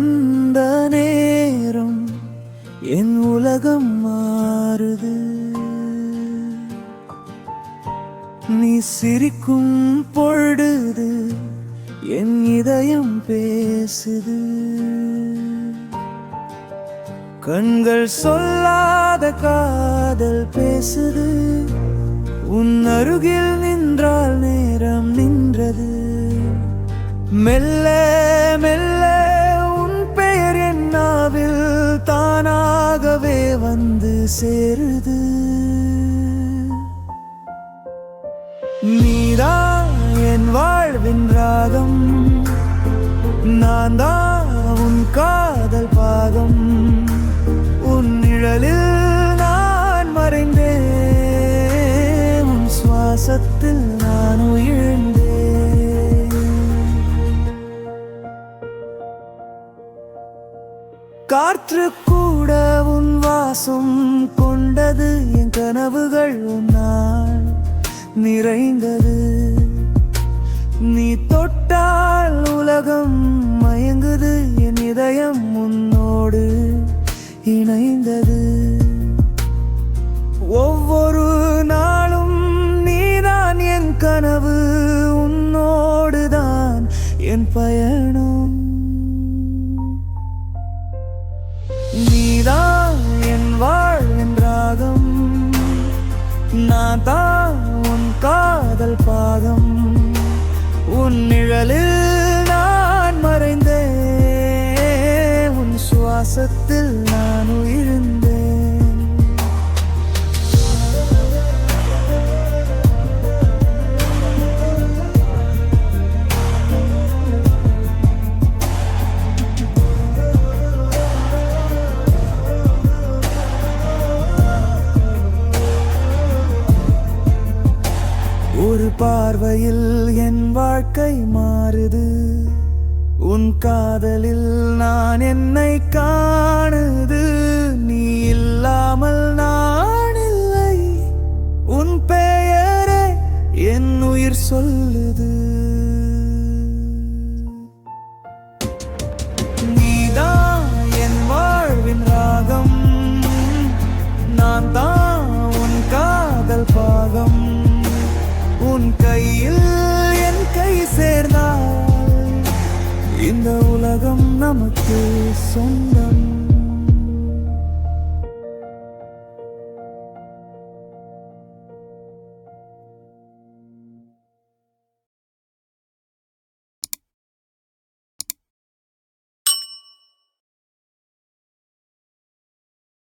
அந்த நேரம் என் உலகம் மாறுது. நீ சிரிக்கும் பொழுது என் இதயம் பேசுது. கண்கள் சொல்லாத காதல் பேசுது. உன் அருகில் நின்றால் நேரம் நின்றது. மெல்ல மெல்ல உன் பெயர் என் நாவில் தானாகவே வந்து சேருது. நீதான் என் வாழ்வின் ராகம், நான் தான் உன் காதல் பாகம். உன் நிழலில் நான் மறைந்தேன், உன் சுவாசத்தில் நான் உயிர்ந்தேன். காற்று கூட உன் வாசம் கொண்டது. என் கனவுகள் உன்னால் நிறைந்தது. நீ தொட்டால் உலகம் மயங்குது. என் இதயம் உன்னோடு இணைந்தது. ஒவ்வொரு நாளும் நீதான் என் கனவு. உன்னோடுதான் என் பயணம். நீதான் என் வாழ்வின் ராகம், நான் தான் உன் காதல் பாகம். உன் நிழலில் நான் மறைந்தேன், உன் சுவாசத்தில் நான் உயிர்ந்தேன். ஒரு பார்வையில் என் வாழ்க்கை மாறுது. உன் காதலில் நான் என்னை காணுது. நீ இல்லாமல் நான் இல்லை, உன் பெயரே என் உயிர் சொல்லுது. நீதான் என் வாழ்வின் ராகம், நான் தான் உன் காதல் பாகம். உன் கையில் என் கை சேர்ந்தால் இந்த உலகம் நமக்கு சொந்தம்.